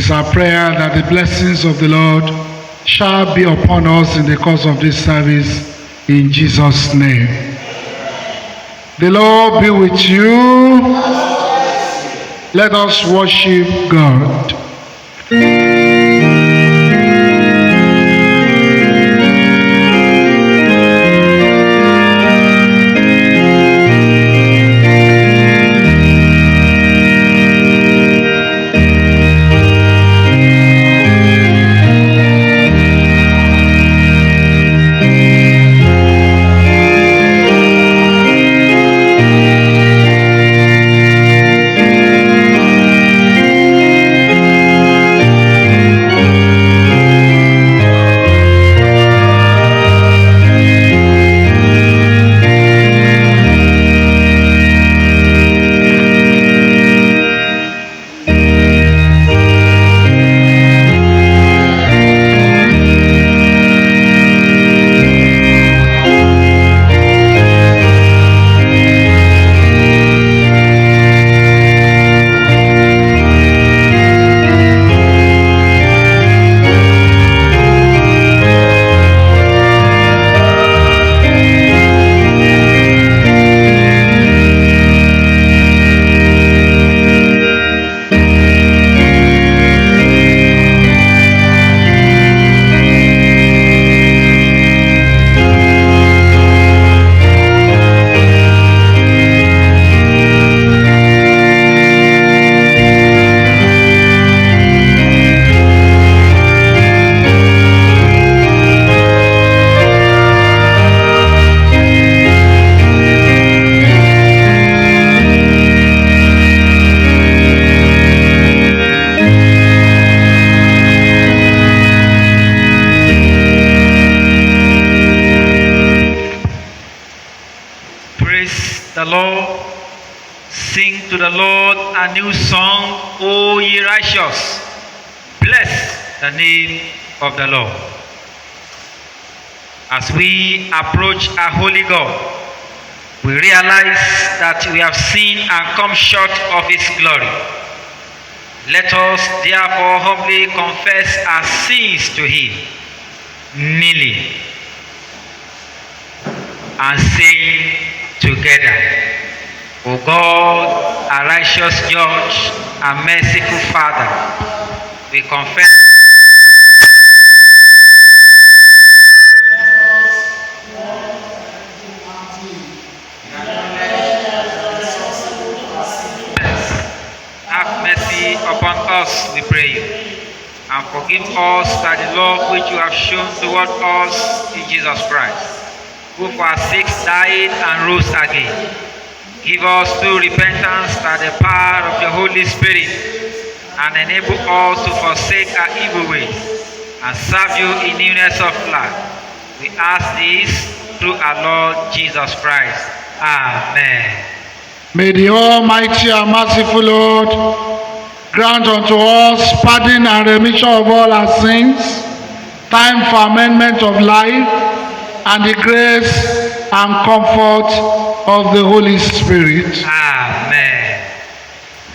It's our prayer that the blessings of the Lord shall be upon us in the course of this service, in Jesus' name. The Lord be with you. Let us worship God. The Lord, sing to the Lord a new song, O ye righteous. Bless the name of the Lord. As we approach a holy God, we realize that we have sinned and come short of His glory. Let us therefore humbly confess our sins to Him, kneeling, and sing together. O God, a righteous judge, a merciful Father, we confess have mercy upon us, we pray you, and forgive us by the love which you have shown toward us in Jesus Christ, who for our sakes died and rose again. Give us true repentance by the power of the Holy Spirit, and enable us to forsake our evil ways and serve you in newness of life. We ask this through our Lord Jesus Christ. Amen. May the Almighty and merciful Lord grant unto us pardon and remission of all our sins, time for amendment of life, and the grace and comfort of the Holy Spirit. Amen.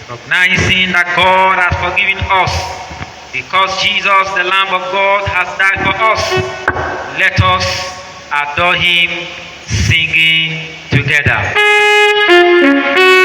Recognizing that God has forgiven us because Jesus, the Lamb of God, has died for us, let us adore Him singing together. Amen.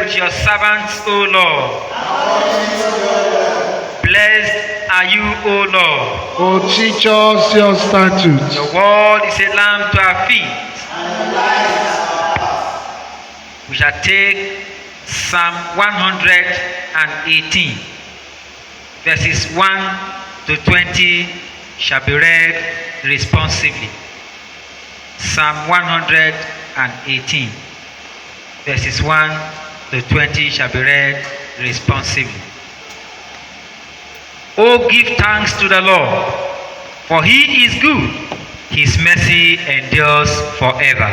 with your servants, O Lord. Blessed are you, O Lord. Oh, teach us your statutes. Your word is a lamp to our feet. We shall take Psalm 118, verses 1 to 20 shall be read responsively. Psalm 118, verses 1 to 20 shall be read responsively. Oh, give thanks to the Lord, for he is good. His mercy endures forever.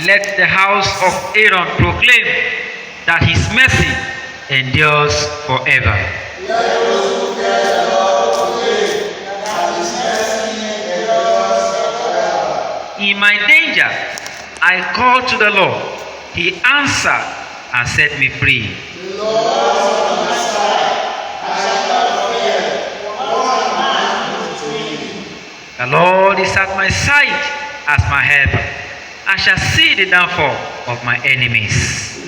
Let the house of Aaron proclaim that his mercy endures forever. In my danger, I called to the Lord. He answered and set me free. The Lord is at my side as my helper. I shall see the downfall of my enemies.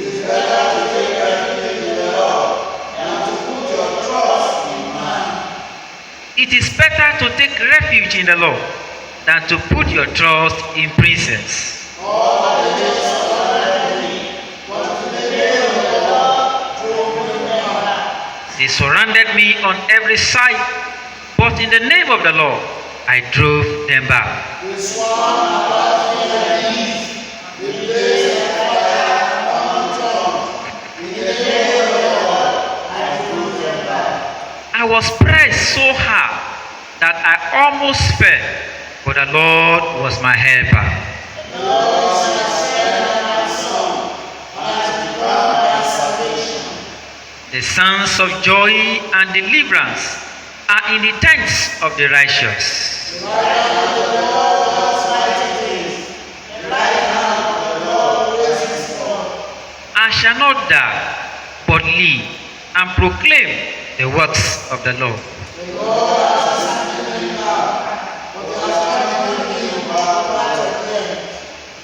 It is better to take refuge in the Lord than to put your trust in princes. They surrounded me on every side, but in the name of the Lord, I drove them back. I was pressed so hard that I almost fell, but the Lord was my helper. The sounds of joy and deliverance are in the tents of the righteous. I shall not die, but live and proclaim the works of the Lord.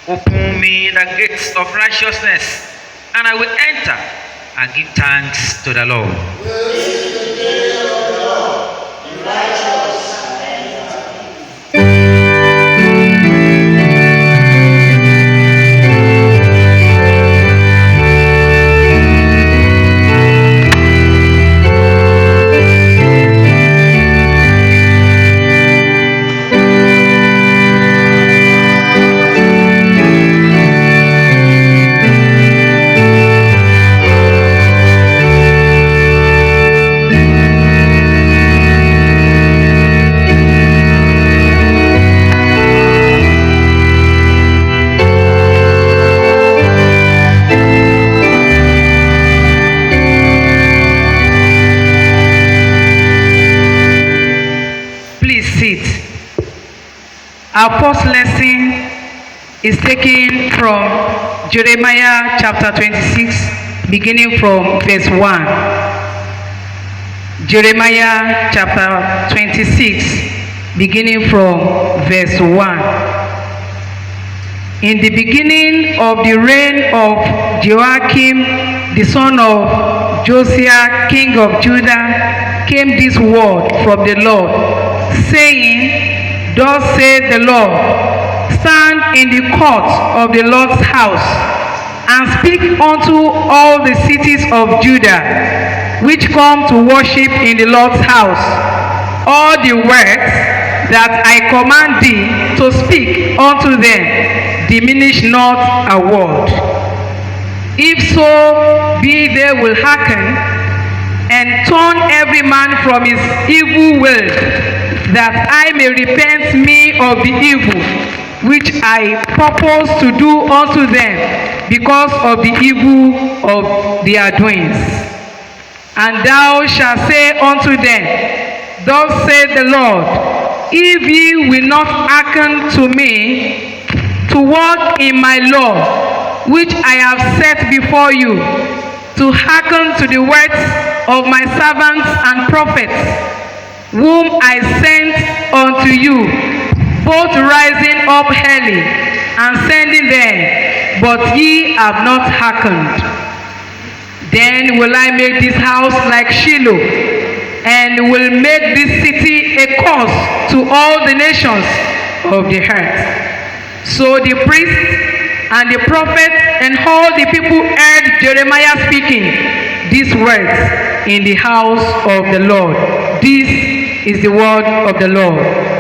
Open me the gates of righteousness, and I will enter and give thanks to the Lord. Our first lesson is taken from Jeremiah chapter 26, beginning from verse 1. Jeremiah chapter 26, beginning from verse 1. In the beginning of the reign of Joachim, the son of Josiah, king of Judah, came this word from the Lord, saying, Thus saith the Lord, stand in the court of the Lord's house, and speak unto all the cities of Judah, which come to worship in the Lord's house, all the words that I command thee to speak unto them, diminish not a word. If so be they will hearken, and turn every man from his evil way, that I may repent me of the evil which I purpose to do unto them because of the evil of their doings. And thou shalt say unto them, Thus saith the Lord, if ye will not hearken to me, to walk in my law, which I have set before you, to hearken to the words of my servants and prophets, whom I sent unto you, both rising up early and sending them, but ye have not hearkened. Then will I make this house like Shiloh, and will make this city a curse to all the nations of the earth. So the priests and the prophets and all the people heard Jeremiah speaking these words in the house of the Lord. This is the word of the Lord.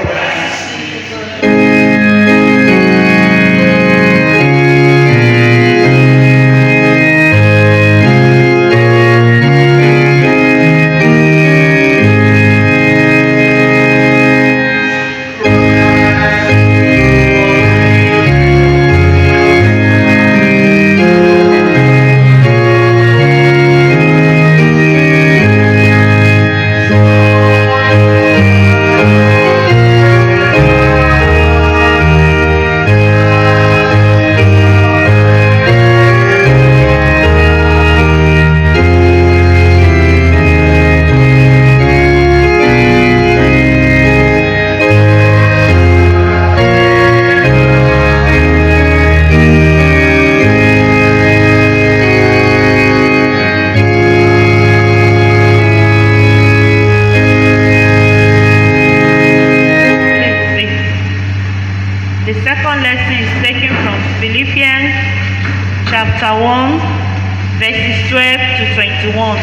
Chapter 1, verses 12 to 21.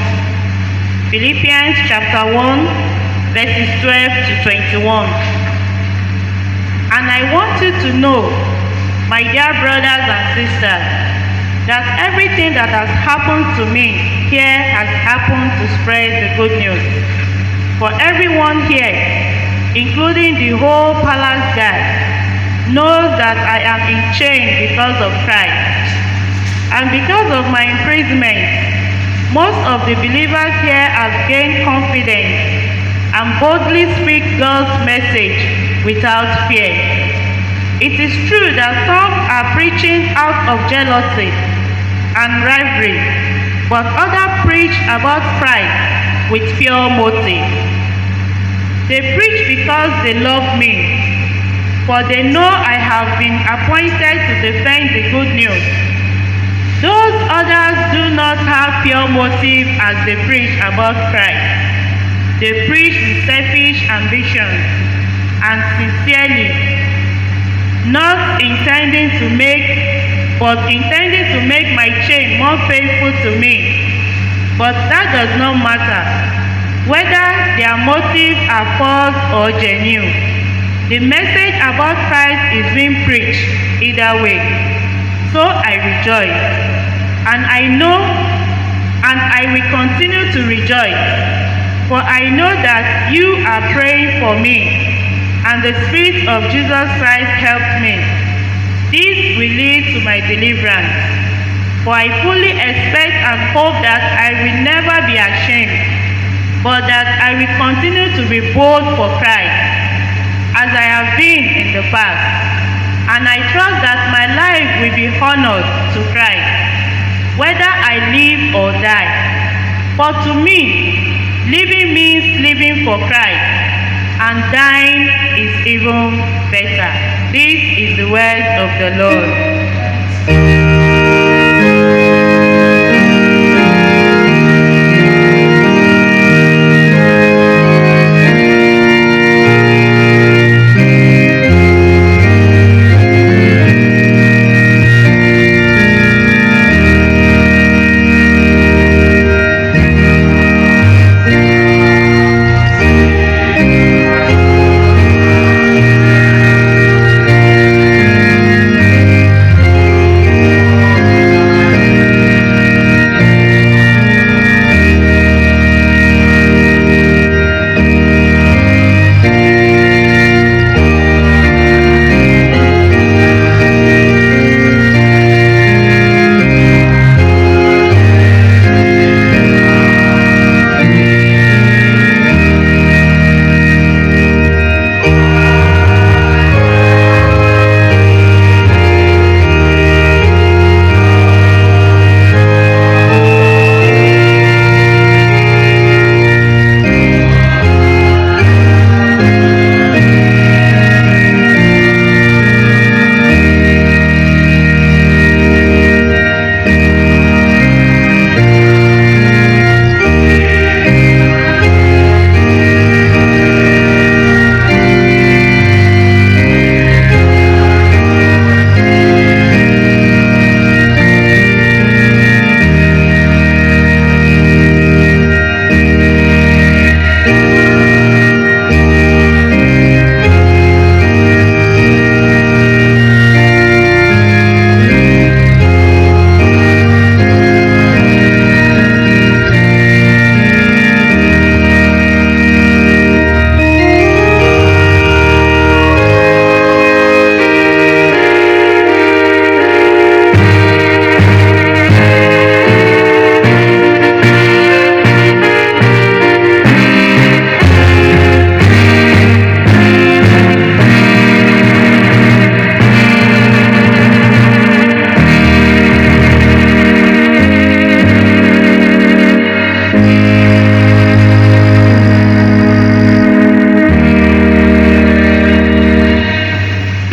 Philippians chapter 1, verses 12 to 21. And I want you to know, my dear brothers and sisters, that everything that has happened to me here has happened to spread the good news. For everyone here, including the whole palace guard, knows that I am in chains because of Christ. And because of my imprisonment, most of the believers here have gained confidence and boldly speak God's message without fear. It is true that some are preaching out of jealousy and rivalry, but others preach about Christ with pure motive. They preach because they love me, for they know I have been appointed to defend the good news. Those others do not have pure motive as they preach about Christ. They preach with selfish ambitions and sincerely, not intending to make my chain more painful to me. But that does not matter, whether their motives are false or genuine. The message about Christ is being preached either way. So I rejoice, and I know, and I will continue to rejoice, for I know that you are praying for me, and the Spirit of Jesus Christ helped me. This will lead to my deliverance, for I fully expect and hope that I will never be ashamed, but that I will continue to be bold for Christ, as I have been in the past. And I trust that my life will be honored to Christ, whether I live or die. For to me, living means living for Christ, and dying is even better. This is the word of the Lord.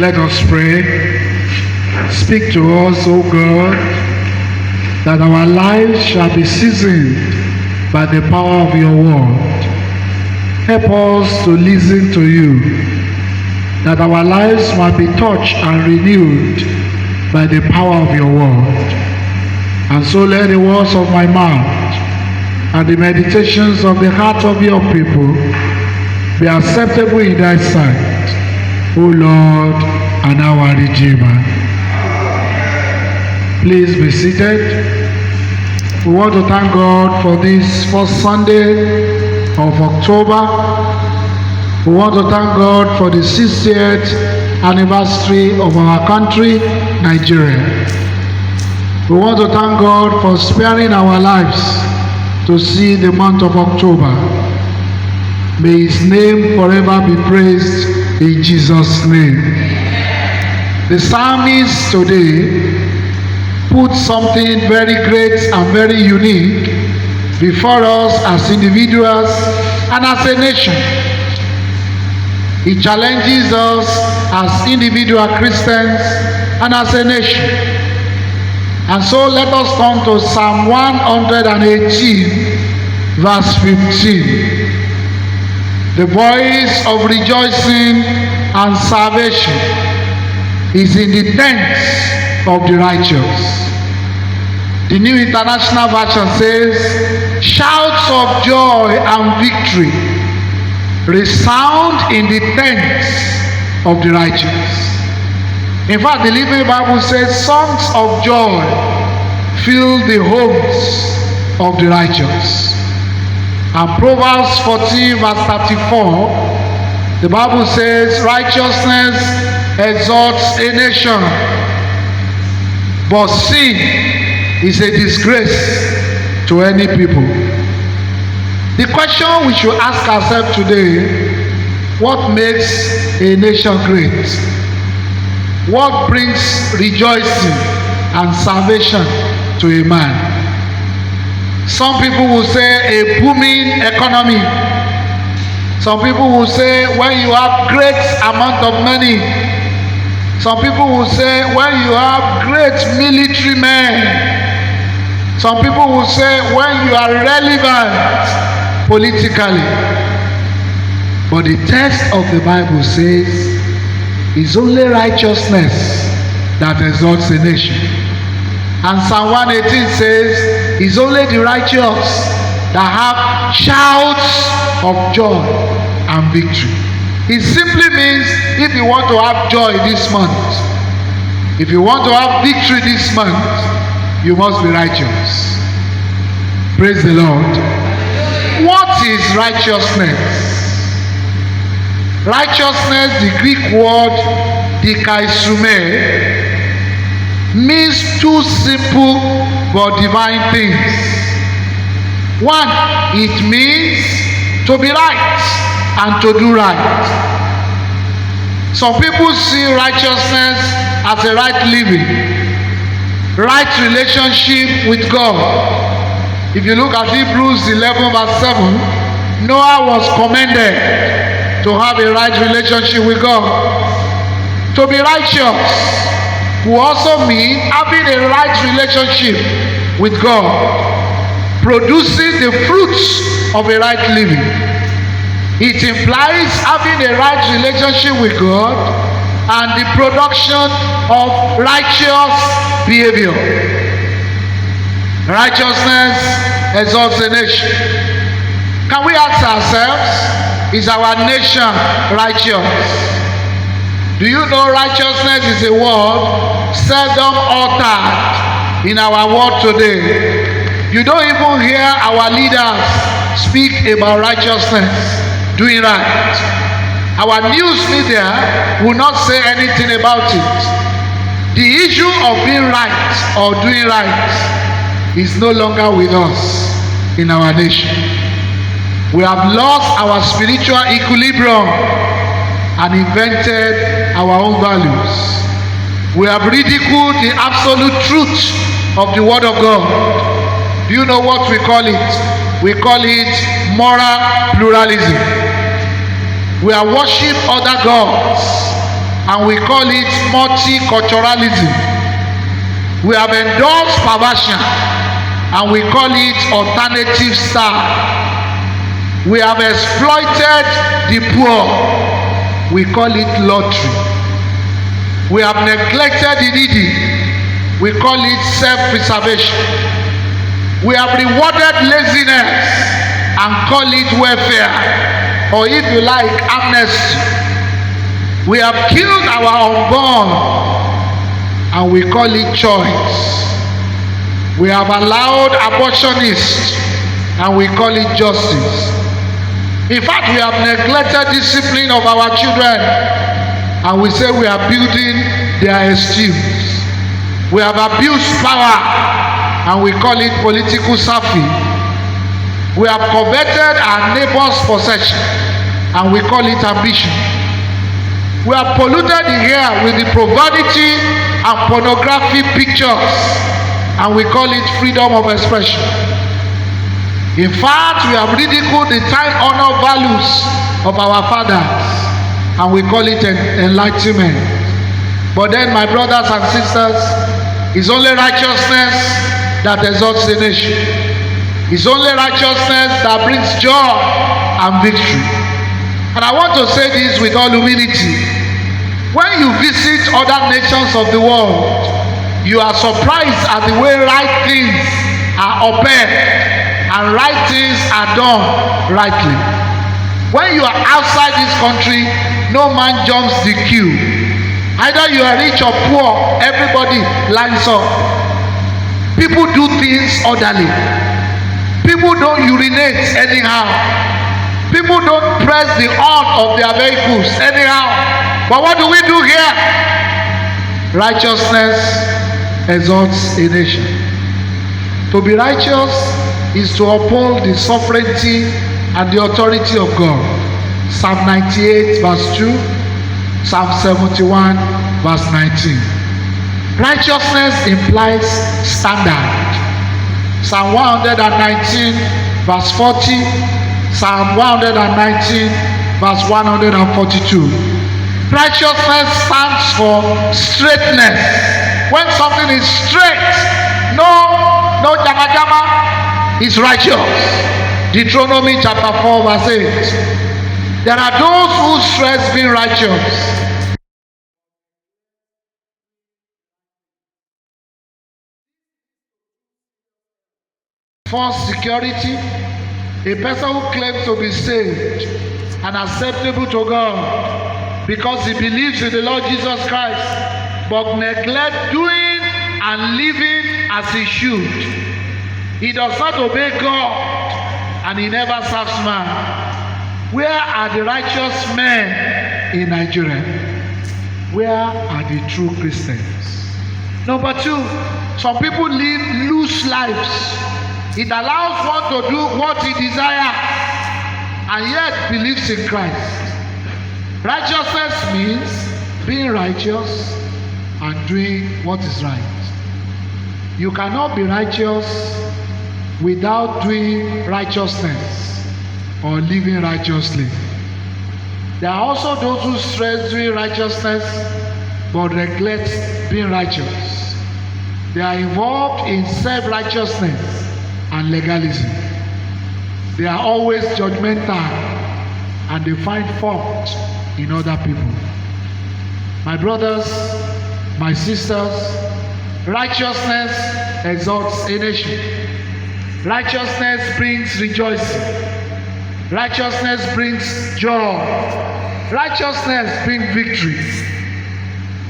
Let us pray. Speak to us, O God, that our lives shall be seasoned by the power of your word. Help us to listen to you, that our lives might be touched and renewed by the power of your word. And so let the words of my mouth and the meditations of the heart of your people be acceptable in thy sight, O Lord and our Redeemer. Please be seated. We want to thank God for this first Sunday of October. We want to thank God for the 60th anniversary of our country, Nigeria. We want to thank God for sparing our lives to see the month of October. May his name forever be praised in Jesus' name. The psalmist today put something very great and very unique before us as individuals and as a nation. He challenges us as individual Christians and as a nation. And so let us turn to Psalm 118, verse 15. The voice of rejoicing and salvation is in the tents of the righteous. The New International Version says, shouts of joy and victory resound in the tents of the righteous. In fact, the Living Bible says, songs of joy fill the homes of the righteous. And Proverbs 14, verse 34, the Bible says, righteousness exalts a nation, but sin is a disgrace to any people. The question we should ask ourselves today, what makes a nation great? What brings rejoicing and salvation to a man? Some people will say a booming economy. Some people will say when you have great amount of money. Some people will say when you have great military men. Some people will say when you are relevant politically. But the text of the Bible says it's only righteousness that exalts a nation. And Psalm 118 says it's only the righteous that have shouts of joy and victory. It simply means if you want to have joy this month, if you want to have victory this month, you must be righteous. Praise the Lord. What is righteousness? Righteousness, the Greek word dikaisume, means two simple but divine things. One, it means to be right and to do right. Some people see righteousness as a right living, right relationship with God. If you look at Hebrews 11 verse 7, Noah was commended to have a right relationship with God. To be righteous will also mean having a right relationship with God, producing the fruits of a right living. It implies having a right relationship with God and the production of righteous behavior. Righteousness exalts a nation. Can we ask ourselves, is our nation righteous? Do you know righteousness is a word seldom uttered in our world today? You don't even hear our leaders speak about righteousness, doing right. Our news media will not say anything about it. The issue of being right or doing right is no longer with us in our nation. We have lost our spiritual equilibrium and invented our own values. We have ridiculed the absolute truth of the Word of God. Do you know what we call it? We call it moral pluralism. We are worship other gods and we call it multiculturalism. We have endorsed perversion, and we call it alternative style. We have exploited the poor. We call it lottery. We have neglected the needy. We call it self-preservation. We have rewarded laziness and call it welfare, or if you like, amnesty. We have killed our unborn and we call it choice. We have allowed abortionists and we call it justice. In fact, we have neglected discipline of our children and we say we are building their esteem. We have abused power and we call it political selfie. We have coveted our neighbor's possession and we call it ambition. We have polluted the air with the profanity and pornography pictures and we call it freedom of expression. In fact, we have ridiculed the time-honored values of our fathers and we call it enlightenment. But then, my brothers and sisters, it's only righteousness that exalts the nation. It's only righteousness that brings joy and victory. And I want to say this with all humility. When you visit other nations of the world, you are surprised at the way right things are upheld and right things are done rightly. When you are outside this country, no man jumps the queue. Either you are rich or poor, everybody lines up. People do things orderly. People don't urinate anyhow. People don't press the horn of their vehicles anyhow. But what do we do here? Righteousness exalts a nation. To be righteous is to uphold the sovereignty and the authority of God. Psalm 98 verse 2, Psalm 71 verse 19. Righteousness implies standard. Psalm 119 verse 40, Psalm 119 verse 142. Righteousness stands for straightness. When something is straight, no jama jama, is righteous. Deuteronomy chapter 4 verse 8. There are those who stress being righteous. First, security. A person who claims to be saved and acceptable to God because he believes in the Lord Jesus Christ, but neglect doing and living as he should. He does not obey God and he never serves man. Where are the righteous men in Nigeria? Where are the true Christians? Number two, some people live loose lives. It allows one to do what he desires and yet believes in Christ. Righteousness means being righteous and doing what is right. You cannot be righteous without doing righteousness or living righteously. There are also those who stress doing righteousness but neglect being righteous. They are involved in self-righteousness and legalism. They are always judgmental and they find fault in other people. My brothers, my sisters, righteousness exalts a nation. Righteousness brings rejoicing. Righteousness brings joy. Righteousness brings victory.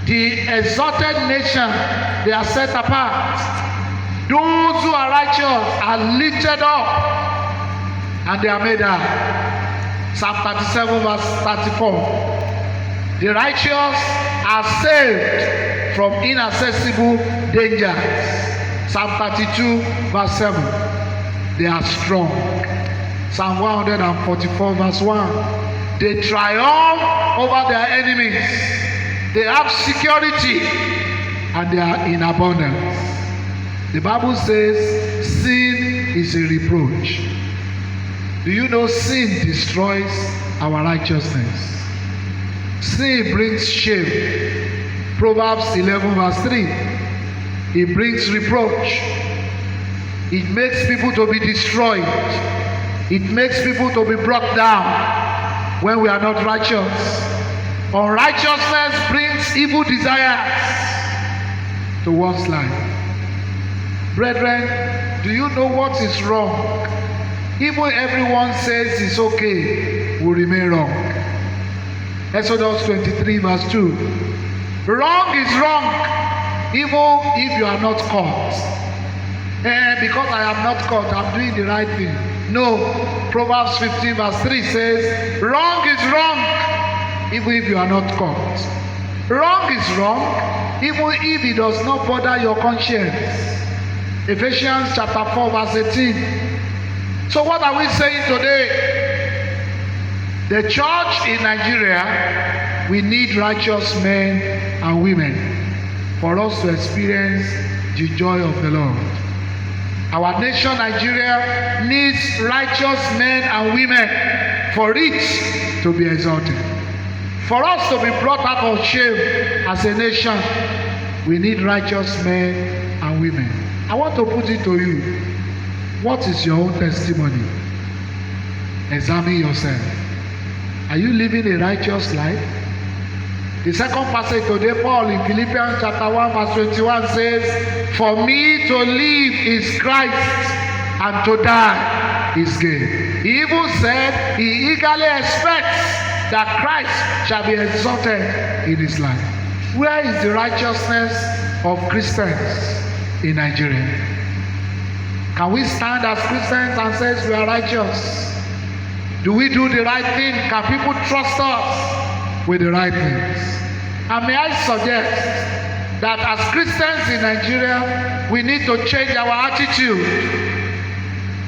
The exalted nation, they are set apart. Those who are righteous are lifted up and they are made high. Psalm 37 verse 34. The righteous are saved from inaccessible dangers. Psalm 32 verse 7. They are strong. Psalm 144 verse 1. They triumph over their enemies. They have security and they are in abundance. The Bible says sin is a reproach. Do you know sin destroys our righteousness? Sin brings shame. Proverbs 11 verse 3. It brings reproach. It makes people to be destroyed. It makes people to be brought down when we are not righteous. Unrighteousness brings evil desires to one's life. Brethren, do you know what is wrong? Even everyone says it's okay, will remain wrong. Exodus 23 verse 2. Wrong is wrong, even if you are not caught. Because I am not caught, I'm doing the right thing. No. Proverbs 15 verse 3 says, wrong is wrong, even if you are not caught. Wrong is wrong, even if it does not bother your conscience. Ephesians chapter 4 verse 18. So what are we saying today? The church in Nigeria, we need righteous men and women for us to experience the joy of the Lord. Our nation, Nigeria, needs righteous men and women for it to be exalted. For us to be brought out of shame as a nation, we need righteous men and women. I want to put it to you. What is your own testimony? Examine yourself. Are you living a righteous life? The second passage today, Paul in Philippians chapter 1 verse 21 says, for me to live is Christ, and to die is gain. He even said he eagerly expects that Christ shall be exalted in his life. Where is the righteousness of Christians in Nigeria? Can we stand as Christians and say we are righteous? Do we do the right thing? Can people trust us with the right things? And may I suggest that as Christians in Nigeria, we need to change our attitude.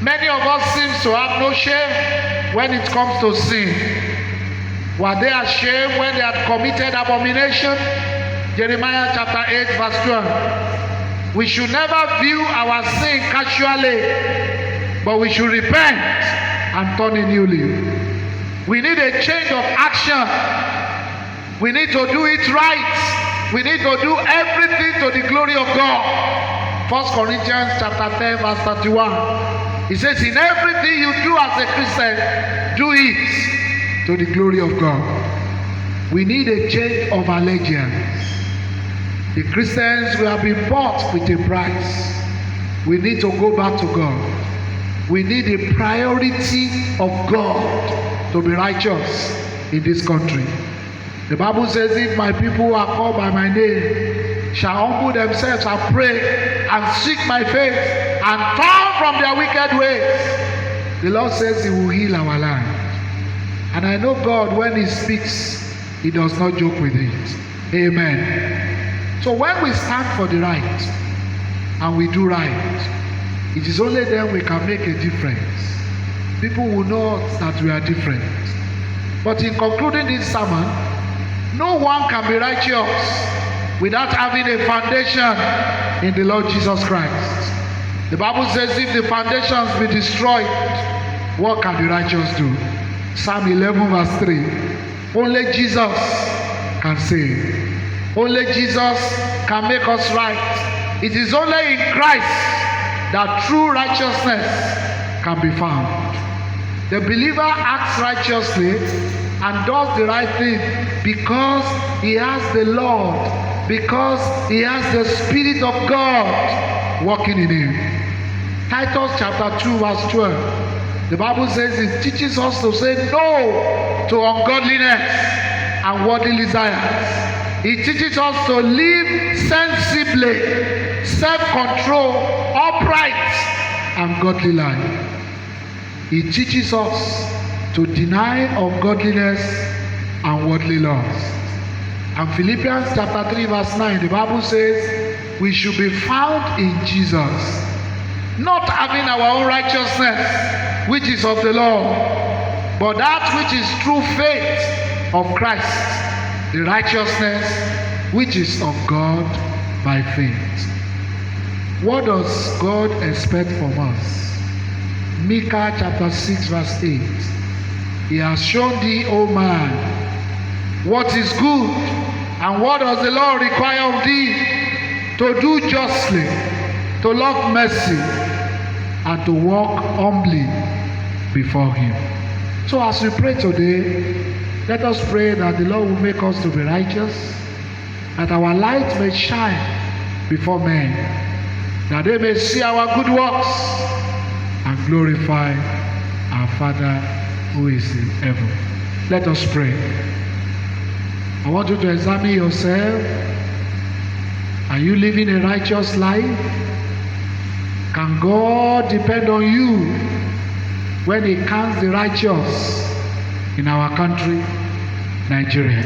Many of us seem to have no shame when it comes to sin. Were they ashamed when they had committed abomination? Jeremiah chapter 8 verse 12. We should never view our sin casually, but we should repent and turn a new leaf. We need a change of action. We need to do it right. We need to do everything to the glory of God. 1 Corinthians chapter 10 verse 31. It says, in everything you do as a Christian, do it to the glory of God. We need a change of allegiance. The Christians will have been bought with a price. We need to go back to God. We need a priority of God to be righteous in this country. The Bible says, if my people who are called by my name shall humble themselves and pray and seek my face and turn from their wicked ways, the Lord says he will heal our land. And I know God, when he speaks, he does not joke with it. Amen. So when we stand for the right and we do right, it is only then we can make a difference. People will know that we are different. But in concluding this sermon, no one can be righteous without having a foundation in the Lord Jesus Christ. The Bible says, if the foundations be destroyed, what can the righteous do? Psalm 11 verse 3. Only Jesus can save. Only Jesus can make us right. It is only in Christ that true righteousness can be found. The believer acts righteously and does the right thing because he has the Lord, because he has the Spirit of God working in him. Titus chapter 2 verse 12. The Bible says it teaches us to say no to ungodliness and worldly desires. It teaches us to live sensibly, self-control, upright, and godly life. It teaches us to deny ungodliness and worldly lust. And Philippians chapter 3 verse 9, the Bible says we should be found in Jesus, not having our own righteousness, which is of the law, but that which is true faith of Christ, the righteousness which is of God by faith. What does God expect from us? Micah chapter 6 verse 8. He has shown thee, O man, what is good, and what does the Lord require of thee? To do justly, to love mercy, and to walk humbly before him. So as we pray today, let us pray that the Lord will make us to be righteous, that our light may shine before men, that they may see our good works and glorify our Father who is in heaven. Let us pray. I want you to examine yourself. Are you living a righteous life? Can God depend on you when he counts the righteous in our country, Nigeria?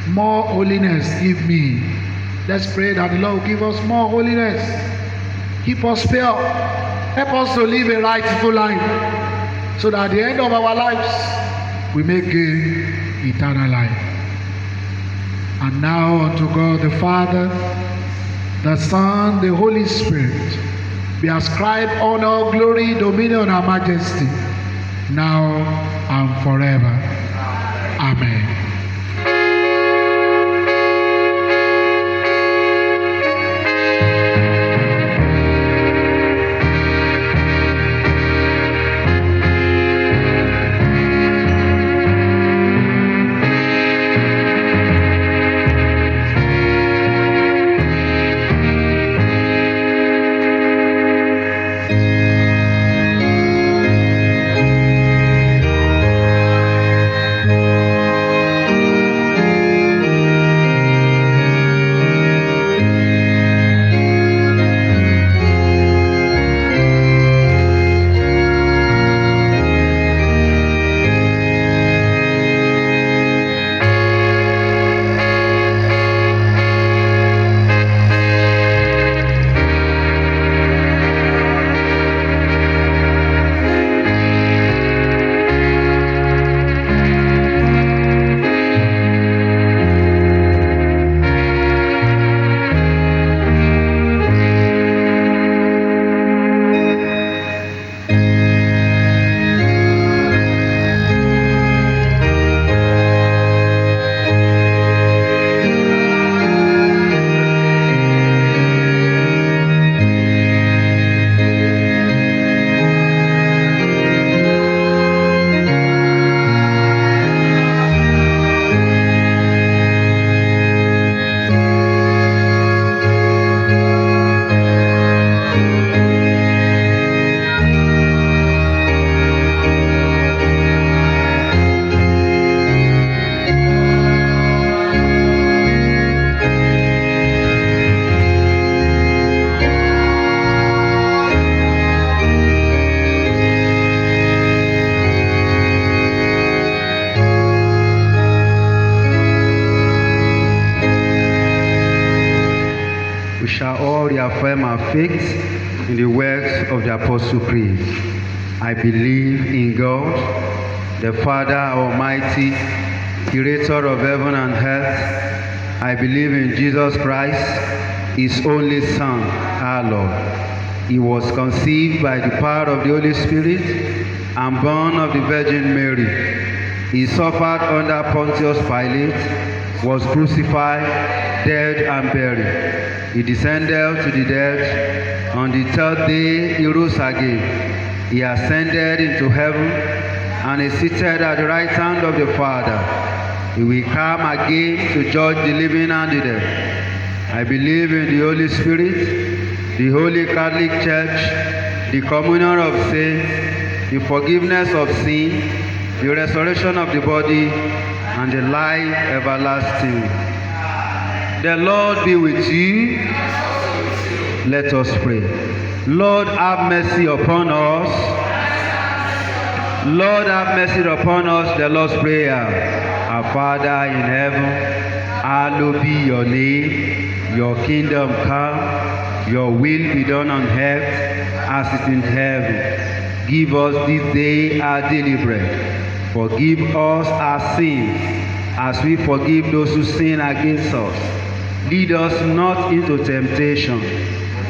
More holiness give me. Let's pray that the Lord will give us more holiness. Keep us pure. Help us to live a rightful life, so that at the end of our lives we may gain eternal life. And now unto God the Father, the Son, the Holy Spirit, be ascribed honor, glory, dominion, and majesty, now and forever. Amen. Reaffirm our faith in the words of the Apostle Creed. I believe in God, the Father Almighty, Creator of heaven and earth. I believe in Jesus Christ, His only Son, our Lord. He was conceived by the power of the Holy Spirit and born of the Virgin Mary. He suffered under Pontius Pilate, was crucified, dead and buried. He descended to the dead. On the third day he rose again. He ascended into heaven and is seated at the right hand of the Father. He will come again to judge the living and the dead. I believe in the Holy Spirit, the Holy Catholic Church, the communion of saints, the forgiveness of sin, the resurrection of the body, and the life everlasting. The Lord be with you. Let us pray. Lord, have mercy upon us. Lord, have mercy upon us. The Lord's Prayer. Our Father in heaven, hallowed be your name. Your kingdom come. Your will be done on earth as it is in heaven. Give us this day our daily bread. Forgive us our sins as we forgive those who sin against us. Lead us not into temptation,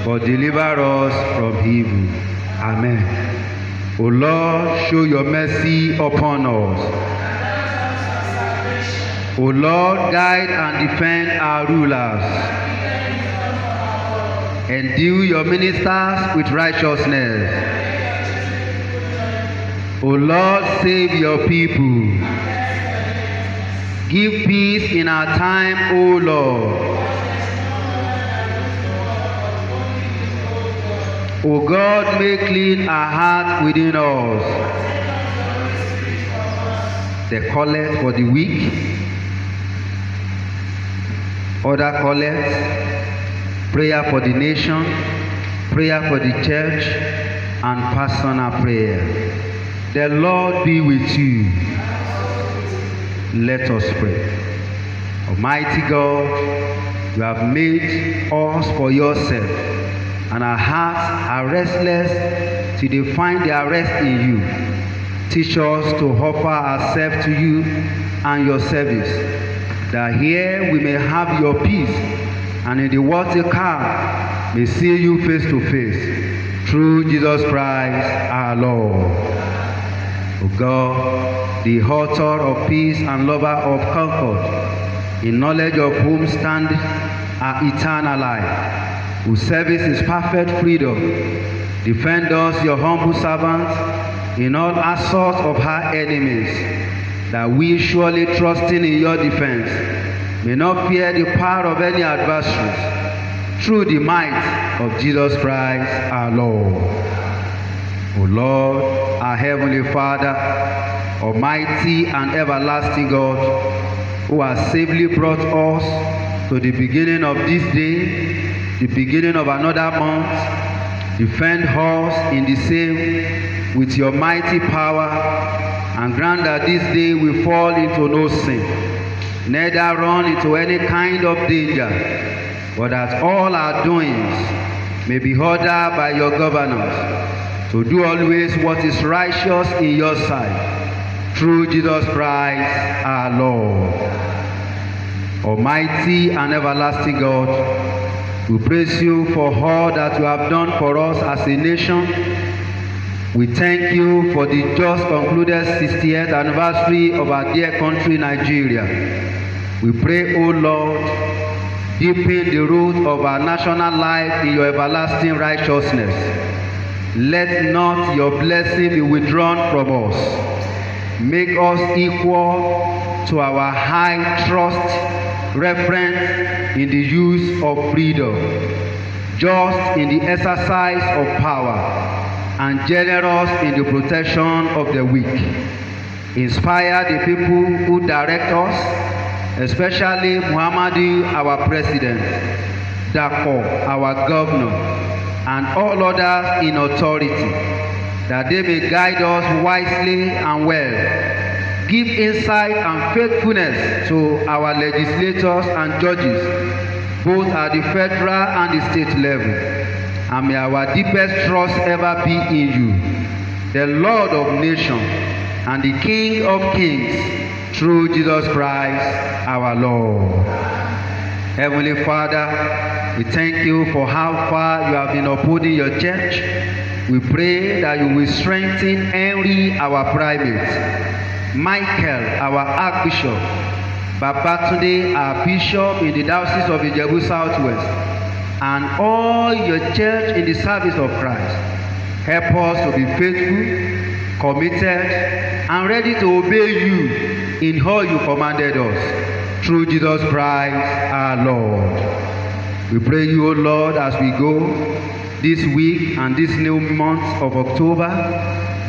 but deliver us from evil. Amen. O Lord, show your mercy upon us. O Lord, guide and defend our rulers. Endue your ministers with righteousness. O Lord, save your people. Give peace in our time, O Lord. O God, make clean our hearts within us. The collect for the weak, other collect, prayer for the nation, prayer for the church, and personal prayer. The Lord be with you. Let us pray. Almighty God, you have made us for yourself, and our hearts are restless till they find their rest in you. Teach us to offer ourselves to you and your service, that here we may have your peace, and in the world to come may see you face to face. Through Jesus Christ our Lord. O God, the author of peace and lover of comfort, in knowledge of whom stand our eternal life, whose service is perfect freedom, defend us, your humble servants, in all assaults of our enemies, that we, surely trusting in your defense, may not fear the power of any adversaries, through the might of Jesus Christ our Lord. O Lord, our heavenly Father, almighty and everlasting God, who has safely brought us to the beginning of this day, the beginning of another month, defend us in the same with your mighty power, and grant that this day we fall into no sin, neither run into any kind of danger, but that all our doings may be ordered by your governance, to do always what is righteous in your sight, through Jesus Christ our Lord. Almighty and everlasting God, we praise you for all that you have done for us as a nation. We thank you for the just concluded 60th anniversary of our dear country, Nigeria. We pray, O Lord, deepen the root of our national life in your everlasting righteousness. Let not your blessing be withdrawn from us. Make us equal to our high trust, reverence in the use of freedom, just in the exercise of power, and generous in the protection of the weak. Inspire the people who direct us, especially Muhammadu, our president, Dako, our governor, and all others in authority, that they may guide us wisely and well. Give insight and faithfulness to our legislators and judges, both at the federal and the state level. And may our deepest trust ever be in you, the Lord of nations and the King of kings, through Jesus Christ our Lord. Heavenly Father, we thank you for how far you have been upholding your church. We pray that you will strengthen Henry, our primate, Michael, our Archbishop, Babatunde, our Bishop in the Diocese of Ijebu Southwest, and all your church in the service of Christ. Help us to be faithful, committed, and ready to obey you in all you commanded us, through Jesus Christ our Lord. We pray you, O Lord, as we go this week and this new month of October,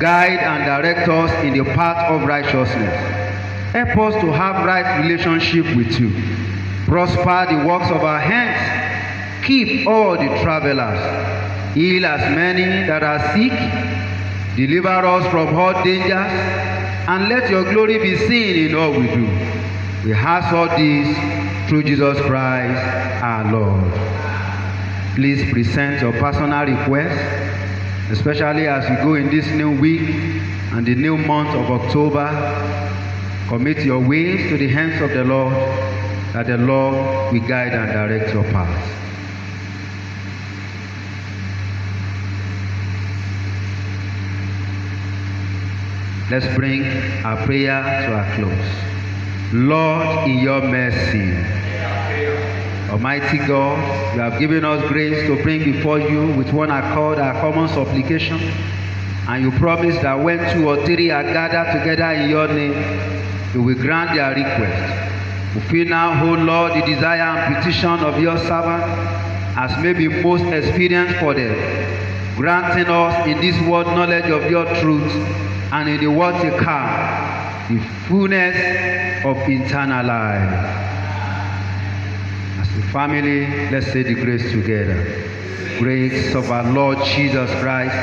guide and direct us in the path of righteousness. Help us to have right relationship with you. Prosper the works of our hands. Keep all the travelers. Heal as many that are sick. Deliver us from all dangers. And let your glory be seen in all we do. We ask all this through Jesus Christ our Lord. Please present your personal requests, especially as we go in this new week and the new month of October. Commit your ways to the hands of the Lord, that the Lord will guide and direct your paths. Let's bring our prayer to a close. Lord, in your mercy, Almighty God, you have given us grace to bring before you with one accord our common supplication. And you promise that when 2 or 3 are gathered together in your name, you will grant their request. Fulfill now, O Lord, the desire and petition of your servant, as may be most expedient for them, granting us in this world knowledge of your truth, and in the world to come, the fullness of eternal life. As a family, let's say the grace together. Grace of our Lord Jesus Christ,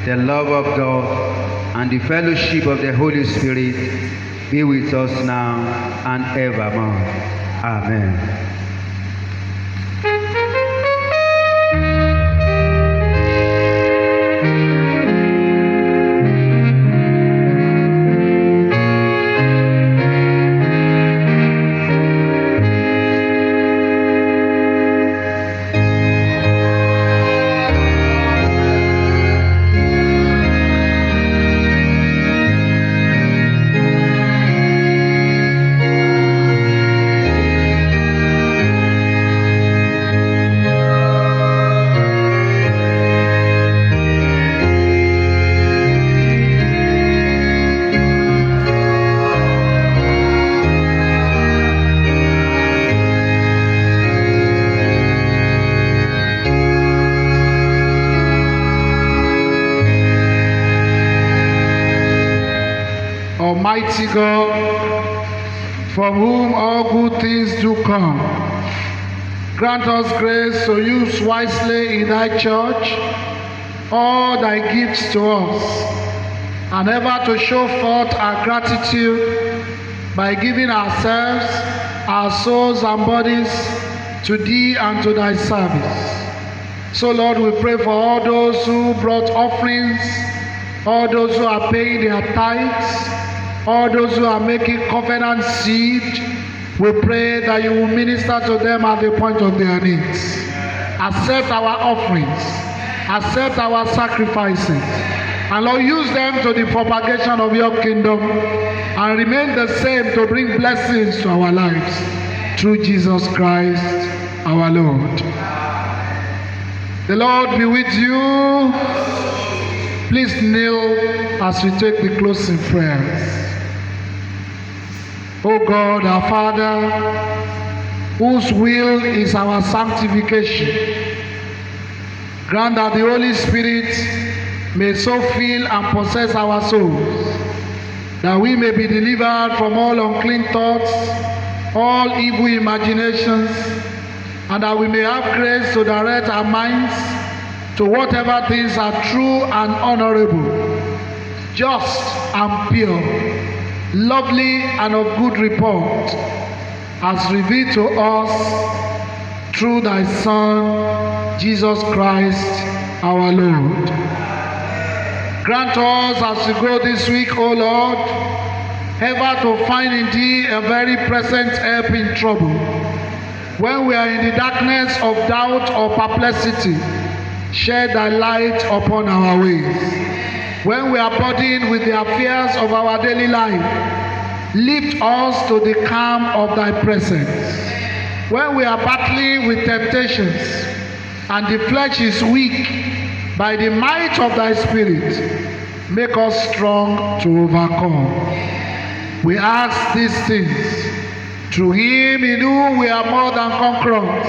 the love of God, and the fellowship of the Holy Spirit be with us now and evermore. Amen. Almighty God, from whom all good things do come, grant us grace to use wisely in thy church all thy gifts to us, and ever to show forth our gratitude by giving ourselves, our souls and bodies to thee and to thy service. So Lord, we pray for all those who brought offerings, all those who are paying their tithes, all those who are making covenant seed. We pray that you will minister to them at the point of their needs. Accept our offerings, accept our sacrifices, and Lord, use them to the propagation of your kingdom, and remain the same to bring blessings to our lives through Jesus Christ our Lord. The Lord be with you. Please kneel as we take the closing prayers. O God, our Father, whose will is our sanctification, grant that the Holy Spirit may so fill and possess our souls, that we may be delivered from all unclean thoughts, all evil imaginations, and that we may have grace to direct our minds to whatever things are true and honorable, just and pure, lovely and of good report, as revealed to us through thy Son, Jesus Christ, our Lord. Grant us as we go this week, O Lord, ever to find in thee a very present help in trouble. When we are in the darkness of doubt or perplexity, shed thy light upon our ways. When we are burdened with the affairs of our daily life, lift us to the calm of thy presence. When we are battling with temptations and the flesh is weak, by the might of thy Spirit, make us strong to overcome. We ask these things through him in whom we are more than conquerors,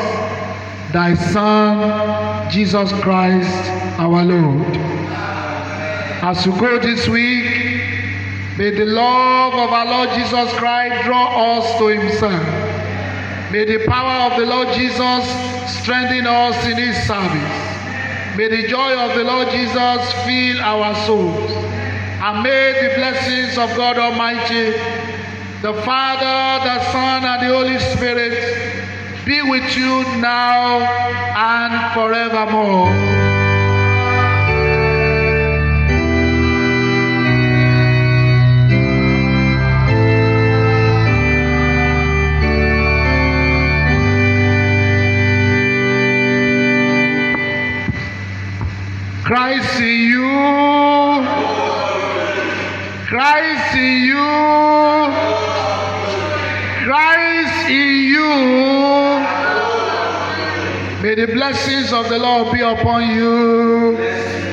thy Son, Jesus Christ, our Lord. As we go this week, may the love of our Lord Jesus Christ draw us to himself. May the power of the Lord Jesus strengthen us in his service. May the joy of the Lord Jesus fill our souls. And may the blessings of God Almighty, the Father, the Son, and the Holy Spirit be with you now and forevermore. Christ in you, Christ in you, the blessings of the Lord be upon you.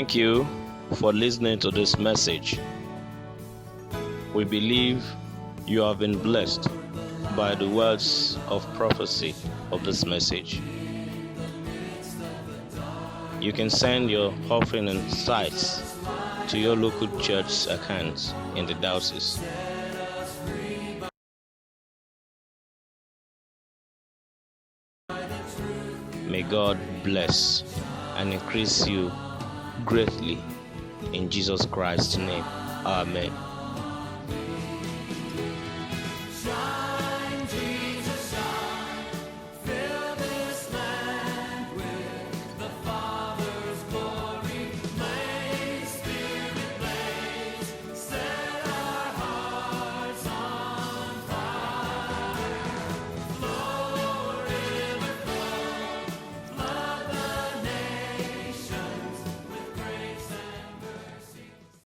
Thank you for listening to this message. We believe you have been blessed by the words of prophecy of this message. You can send your offering and tithes to your local church accounts in the diocese. May God bless and increase you greatly in Jesus Christ's name. Amen.